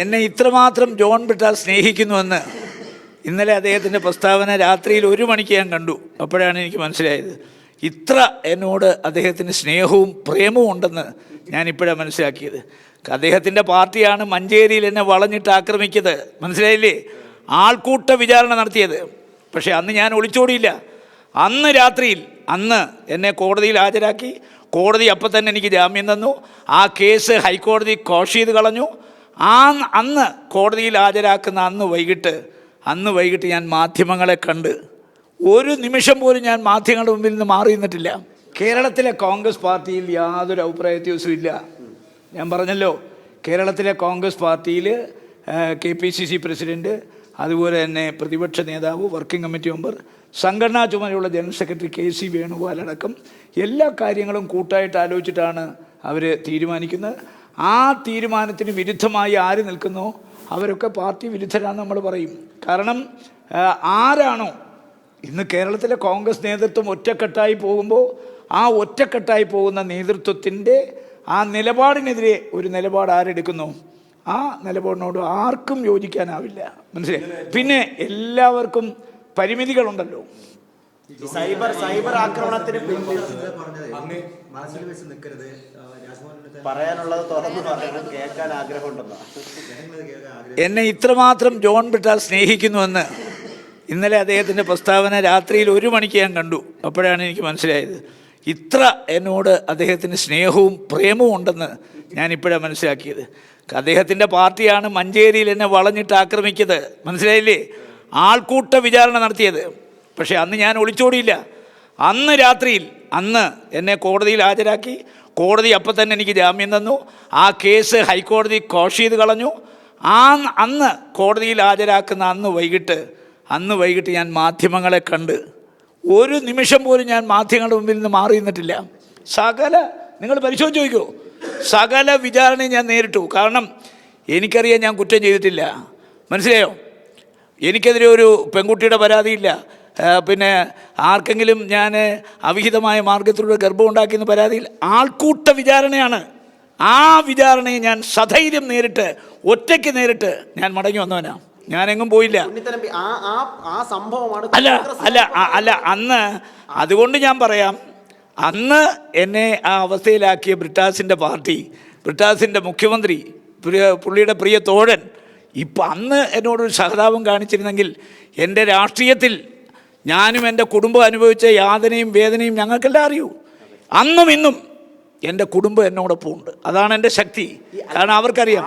എന്നെ ഇത്രമാത്രം ജോൺ ബ്രിട്ടാസ് സ്നേഹിക്കുന്നുവെന്ന് ഇന്നലെ അദ്ദേഹത്തിൻ്റെ പ്രസ്താവന രാത്രിയിൽ 1 മണിക്ക് ഞാൻ കണ്ടു. അപ്പോഴാണ് എനിക്ക് മനസ്സിലായത് ഇത്ര എന്നോട് അദ്ദേഹത്തിന് സ്നേഹവും പ്രേമവും ഉണ്ടെന്ന് ഞാനിപ്പോഴാണ് മനസ്സിലാക്കിയത്. അദ്ദേഹത്തിൻ്റെ പാർട്ടിയാണ് മഞ്ചേരിയിൽ എന്നെ വളഞ്ഞിട്ട് ആക്രമിച്ചത്, മനസ്സിലായില്ലേ? ആൾക്കൂട്ട വിചാരണ നടത്തിയത്. പക്ഷേ അന്ന് ഞാൻ ഒളിച്ചോടിയില്ല. അന്ന് രാത്രിയിൽ എന്നെ കോടതിയിൽ ഹാജരാക്കി. കോടതി അപ്പം തന്നെ എനിക്ക് ജാമ്യം തന്നു. ആ കേസ് ഹൈക്കോടതി ക്വാഷ് ചെയ്ത് കളഞ്ഞു. അന്ന് കോടതിയിൽ ഹാജരാക്കുന്ന അന്ന് വൈകിട്ട് ഞാൻ മാധ്യമങ്ങളെ കണ്ട് ഒരു നിമിഷം പോലും ഞാൻ മാധ്യമങ്ങളുടെ മുമ്പിൽ നിന്ന് മാറി നിന്നിട്ടില്ല. കേരളത്തിലെ കോൺഗ്രസ് പാർട്ടിയിൽ യാതൊരു അഭിപ്രായ വ്യത്യാസവും ഇല്ല. ഞാൻ പറഞ്ഞല്ലോ, കേരളത്തിലെ കോൺഗ്രസ് പാർട്ടിയിൽ KPCC പ്രസിഡൻറ്റ്, അതുപോലെ തന്നെ പ്രതിപക്ഷ നേതാവ്, വർക്കിംഗ് കമ്മിറ്റി മെമ്പർ, സംഘടനാ ചുമതലയുള്ള ജനറൽ സെക്രട്ടറി KC വേണുഗോപാൽ അടക്കം എല്ലാ കാര്യങ്ങളും കൂട്ടായിട്ട് ആലോചിച്ചിട്ടാണ് അവർ തീരുമാനിക്കുന്നത്. ആ തീരുമാനത്തിന് വിരുദ്ധമായി ആര് നിൽക്കുന്നോ അവരൊക്കെ പാർട്ടി വിരുദ്ധരാണെന്ന് നമ്മൾ പറയും. കാരണം ആരാണോ ഇന്ന് കേരളത്തിലെ കോൺഗ്രസ് നേതൃത്വം ഒറ്റക്കെട്ടായി പോകുമ്പോൾ ആ ഒറ്റക്കെട്ടായി പോകുന്ന നേതൃത്വത്തിൻ്റെ ആ നിലപാടിനെതിരെ ഒരു നിലപാട് ആരെടുക്കുന്നു, ആ നിലപാടിനോട് ആർക്കും യോജിക്കാനാവില്ല. മനസ്സിലായി? പിന്നെ എല്ലാവർക്കും പരിമിതികളുണ്ടല്ലോ. സൈബർ ആക്രമണത്തിന് പറയാനുള്ളത് തുറന്നു പറയണം, കേൾക്കാൻ ആഗ്രഹമുണ്ടെന്നോ? എന്നെ ഇത്രമാത്രം ജോൺ ബ്രിട്ടാസ് സ്നേഹിക്കുന്നുവെന്ന് ഇന്നലെ അദ്ദേഹത്തിൻ്റെ പ്രസ്താവന രാത്രിയിൽ 1 മണിക്ക് ഞാൻ കണ്ടു. അപ്പോഴാണ് എനിക്ക് മനസ്സിലായത് ഇത്ര എന്നോട് അദ്ദേഹത്തിന് സ്നേഹവും പ്രേമവും ഉണ്ടെന്ന് ഞാനിപ്പോഴാണ് മനസ്സിലാക്കിയത്. അദ്ദേഹത്തിൻ്റെ പാർട്ടിയാണ് മഞ്ചേരിയിൽ എന്നെ വളഞ്ഞിട്ട് ആക്രമിച്ചത്, മനസ്സിലായില്ലേ? ആൾക്കൂട്ട വിചാരണ നടത്തിയത്. പക്ഷേ അന്ന് ഞാൻ ഒളിച്ചോടിയില്ല. അന്ന് രാത്രിയിൽ എന്നെ കോടതിയിൽ ഹാജരാക്കി. കോടതി അപ്പം തന്നെ എനിക്ക് ജാമ്യം തന്നു. ആ കേസ് ഹൈക്കോടതി ക്വാഷ് ചെയ്ത് കളഞ്ഞു. അന്ന് കോടതിയിൽ ഹാജരാക്കുന്ന അന്ന് വൈകിട്ട് ഞാൻ മാധ്യമങ്ങളെ കണ്ട് ഒരു നിമിഷം പോലും ഞാൻ മാധ്യമങ്ങളുടെ മുമ്പിൽ നിന്ന് മാറി നിന്നിട്ടില്ല. നിങ്ങൾ പരിശോധിച്ച് നോക്കിക്കോ, സകല വിചാരണയും ഞാൻ നേരിട്ടു. കാരണം എനിക്കറിയാം ഞാൻ കുറ്റം ചെയ്തിട്ടില്ല, മനസ്സിലായോ? എനിക്കെതിരെ ഒരു പെൺകുട്ടിയുടെ പരാതിയില്ല. പിന്നെ ആർക്കെങ്കിലും ഞാൻ അവിഹിതമായ മാർഗത്തിലൂടെ ഗർഭം ഉണ്ടാക്കിയെന്ന് പരാതിയിൽ ആൾക്കൂട്ട വിചാരണയാണ്. ആ വിചാരണയെ ഞാൻ സധൈര്യം നേരിട്ട്, ഒറ്റയ്ക്ക് നേരിട്ട് ഞാൻ മടങ്ങി വന്നവനാണ്. ഞാനെങ്ങും പോയില്ല. അല്ല അതുകൊണ്ട് ഞാൻ പറയാം, അന്ന് എന്നെ ആ അവസ്ഥയിലാക്കിയ ബ്രിട്ടാസിൻ്റെ പാർട്ടി, ബ്രിട്ടാസിൻ്റെ മുഖ്യമന്ത്രി, പുള്ളിയുടെ പ്രിയ തോഴൻ അന്ന് എന്നോടൊരു സഹതാപം കാണിച്ചിരുന്നെങ്കിൽ എൻ്റെ രാഷ്ട്രീയത്തിൽ ഞാനും എൻ്റെ കുടുംബം അനുഭവിച്ച യാതനയും വേദനയും ഞങ്ങൾക്കെല്ലാം അറിയൂ. അന്നും ഇന്നും എൻ്റെ കുടുംബം എന്നോടൊപ്പം ഉണ്ട്. അതാണ് എൻ്റെ ശക്തി. കാരണം അവർക്കറിയാം